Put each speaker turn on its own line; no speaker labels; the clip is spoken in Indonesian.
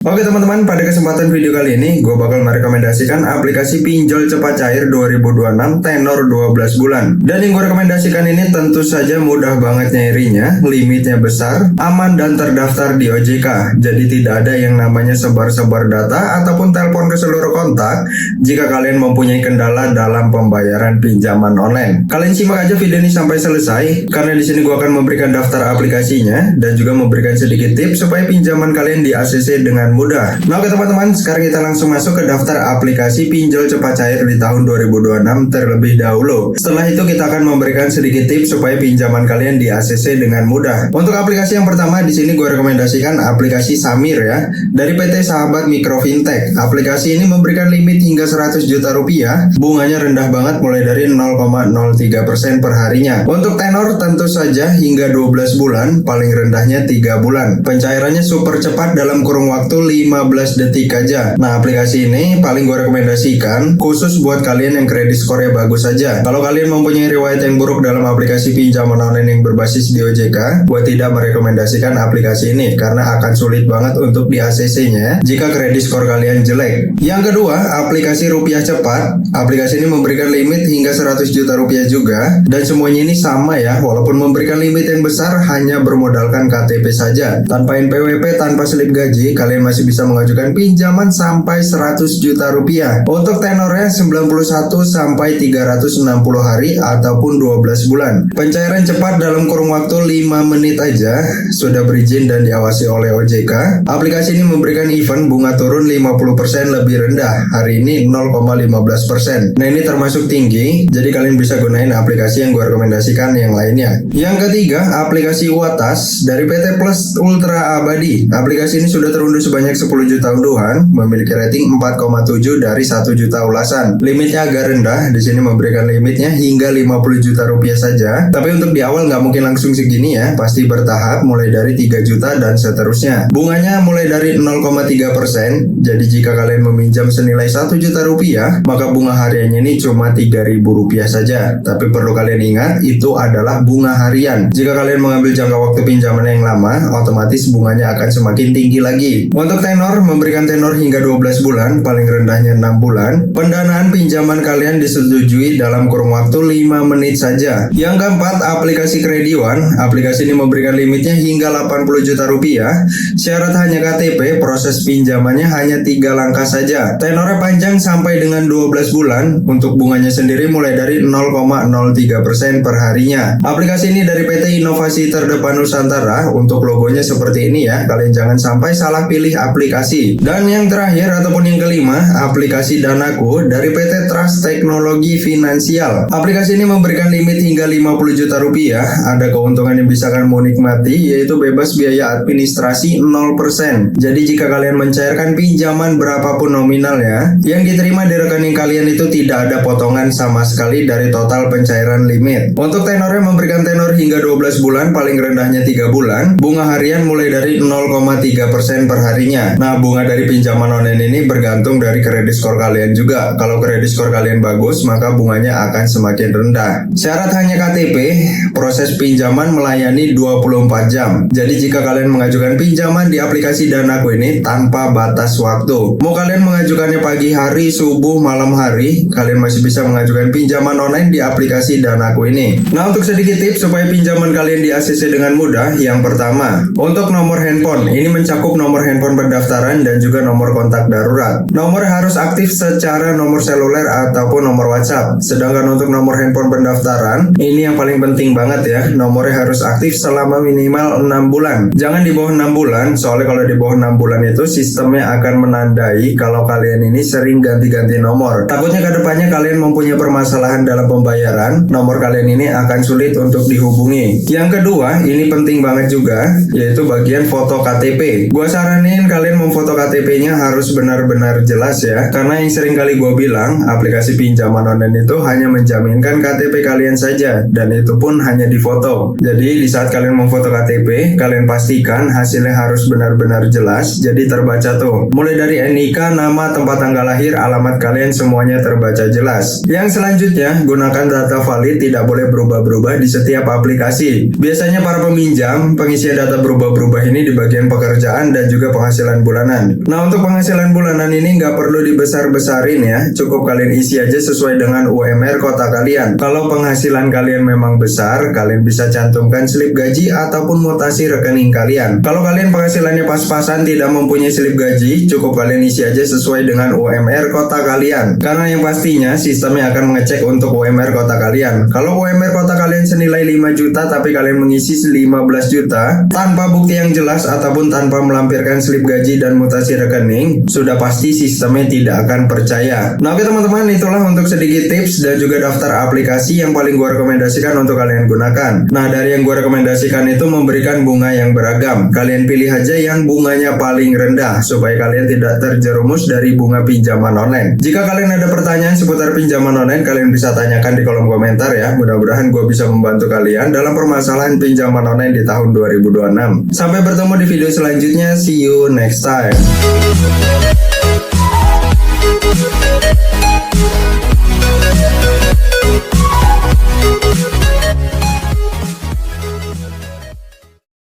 Oke teman-teman, pada kesempatan video kali ini gue bakal merekomendasikan aplikasi pinjol cepat cair 2026 tenor 12 bulan. Dan yang gue rekomendasikan ini tentu saja mudah banget nyairinya, limitnya besar, aman dan terdaftar di OJK. Jadi tidak ada yang namanya sebar-sebar data ataupun telepon ke seluruh kontak jika kalian mempunyai kendala dalam pembayaran pinjaman online. Kalian simak aja video ini sampai selesai karena di sini gue akan memberikan daftar aplikasinya dan juga memberikan sedikit tips supaya pinjaman kalian di ACC dengan mudah. Nah oke teman-teman, sekarang kita langsung masuk ke daftar aplikasi pinjol cepat cair di tahun 2026 terlebih dahulu. Setelah itu kita akan memberikan sedikit tips supaya pinjaman kalian di ACC dengan mudah. Untuk aplikasi yang pertama di sini gue rekomendasikan aplikasi Samir ya, dari PT Sahabat Mikro Fintech. Aplikasi ini memberikan limit hingga 100 juta rupiah, bunganya rendah banget mulai dari 0,03% per harinya. Untuk tenor tentu saja hingga 12 bulan, paling rendahnya 3 bulan. Pencairannya super cepat dalam kurun waktu 15 detik aja. Nah aplikasi ini paling gue rekomendasikan khusus buat kalian yang kredit skornya bagus saja. Kalau kalian mempunyai riwayat yang buruk dalam aplikasi pinjaman online yang berbasis di OJK, gue tidak merekomendasikan aplikasi ini karena akan sulit banget untuk di ACC-nya jika kredit skor kalian jelek. Yang kedua, aplikasi Rupiah Cepat. Aplikasi ini memberikan limit hingga 100 juta rupiah juga dan semuanya ini sama ya, walaupun memberikan limit yang besar hanya bermodalkan KTP saja. Tanpa NPWP, tanpa slip gaji, kalian masih bisa mengajukan pinjaman sampai 100 juta rupiah. Untuk tenornya 91 sampai 360 hari ataupun 12 bulan. Pencairan cepat dalam kurun waktu 5 menit aja sudah berizin dan diawasi oleh OJK. Aplikasi ini memberikan event bunga turun 50% lebih rendah. Hari ini 0,15%. Nah ini termasuk tinggi, jadi kalian bisa gunain aplikasi yang gue rekomendasikan yang lainnya. Yang ketiga, aplikasi Watas dari PT Plus Ultra Abadi. Aplikasi ini sudah terunduh sebanyak 10 juta unduhan, memiliki rating 4,7 dari 1 juta ulasan. Limitnya agak rendah, di sini memberikan limitnya hingga 50 juta rupiah saja. Tapi untuk di awal nggak mungkin langsung segini ya, pasti bertahap mulai dari 3 juta dan seterusnya. Bunganya mulai dari 0,3%, jadi jika kalian meminjam senilai 1 juta rupiah, maka bunga hariannya ini cuma 3.000 rupiah saja. Tapi perlu kalian ingat, itu adalah bunga harian. Jika kalian mengambil jangka waktu pinjaman yang lama, otomatis bunganya akan semakin tinggi lagi. Untuk tenor, memberikan tenor hingga 12 bulan, paling rendahnya 6 bulan. Pendanaan pinjaman kalian disetujui dalam kurun waktu 5 menit saja. Yang keempat, aplikasi Krediwan. Aplikasi ini memberikan limitnya hingga 80 juta rupiah. Syarat hanya KTP, proses pinjamannya hanya 3 langkah saja. Tenornya panjang sampai dengan 12 bulan. Untuk bunganya sendiri mulai dari 0,03% per harinya. Aplikasi ini dari PT Inovasi Terdepan Nusantara. Untuk logonya seperti ini ya, kalian jangan sampai salah pilih aplikasi. Dan yang terakhir ataupun yang kelima, aplikasi Danaku dari PT Trust Teknologi Finansial. Aplikasi ini memberikan limit hingga 50 juta rupiah. Ada keuntungan yang bisa kalian nikmati, yaitu bebas biaya administrasi 0%. Jadi jika kalian mencairkan pinjaman berapapun nominalnya, yang diterima di rekening kalian itu tidak ada potongan sama sekali dari total pencairan limit. Untuk tenornya memberikan tenor hingga 12 bulan, paling rendahnya 3 bulan. Bunga harian mulai dari 0,3% per harinya. Nah, bunga dari pinjaman online ini bergantung dari kredit skor kalian juga. Kalau kredit skor kalian bagus, maka bunganya akan semakin rendah. Syarat hanya KTP, proses pinjaman melayani 24 jam. Jadi jika kalian mengajukan pinjaman di aplikasi Danaku ini tanpa batas waktu. Mau kalian mengajukannya pagi hari, subuh, malam hari, kalian masih bisa mengajukan pinjaman online di aplikasi Danaku ini. Nah, untuk sedikit tips supaya pinjaman kalian di ACC dengan mudah, yang pertama, untuk nomor handphone, ini mencakup nomor handphone pendaftaran dan juga nomor kontak darurat. Nomor harus aktif secara nomor seluler ataupun nomor WhatsApp. Sedangkan untuk nomor handphone pendaftaran, ini yang paling penting banget ya, nomornya harus aktif selama minimal 6 bulan. Jangan di bawah 6 bulan, soalnya kalau di bawah 6 bulan itu sistemnya akan menandai kalau kalian ini sering ganti-ganti nomor. Takutnya kedepannya kalian mempunyai permasalahan dalam pembayaran, nomor kalian ini akan sulit untuk dihubungi. Yang kedua, ini penting banget juga, yaitu bagian foto KTP. Gua saranin kalian memfoto KTP-nya harus benar-benar jelas ya, karena yang sering kali gua bilang, aplikasi pinjaman online itu hanya menjaminkan KTP kalian saja, dan itu pun hanya difoto. Jadi di saat kalian memfoto KTP, kalian pastikan hasilnya harus benar-benar jelas, jadi terbaca tuh. Mulai dari NIK, nama, tempat tanggal lahir, alamat kalian semuanya terbaca jelas. Yang selanjutnya, gunakan data valid, tidak boleh berubah-berubah di setiap aplikasi. Biasanya para peminjam, pengisian data berubah-berubah ini di bagian pekerjaan dan juga penghasilan bulanan. Nah, untuk penghasilan bulanan ini nggak perlu dibesar-besarin ya, cukup kalian isi aja sesuai dengan UMR kota kalian. Kalau penghasilan kalian memang besar, kalian bisa cantumkan slip gaji ataupun mutasi rekening kalian. Kalau kalian penghasilannya pas-pasan tidak mempunyai slip gaji, cukup kalian isi aja sesuai dengan UMR kota kalian. Karena yang pastinya sistemnya akan mengecek untuk UMR kota kalian. Kalau UMR kota kalian senilai 5 juta tapi kalian mengisi 15 juta tanpa bukti yang jelas ataupun tanpa melampirkan slip gaji dan mutasi rekening, sudah pasti sistemnya tidak akan percaya. Nah, oke teman-teman, itulah untuk sedikit tips dan juga daftar aplikasi yang paling gue rekomendasikan untuk kalian gunakan. Nah, dari yang gue rekomendasikan itu memberikan bunga yang beragam. Kalian pilih aja yang bunganya paling rendah supaya kalian tidak terjerumus dari bunga pinjaman online. Jika kalian ada pertanyaan seputar pinjaman online, kalian bisa tanyakan di kolom komentar ya. Mudah-mudahan gue bisa membantu kalian dalam permasalahan pinjaman online di tahun 2026. Sampai bertemu di video selanjutnya. See you next time.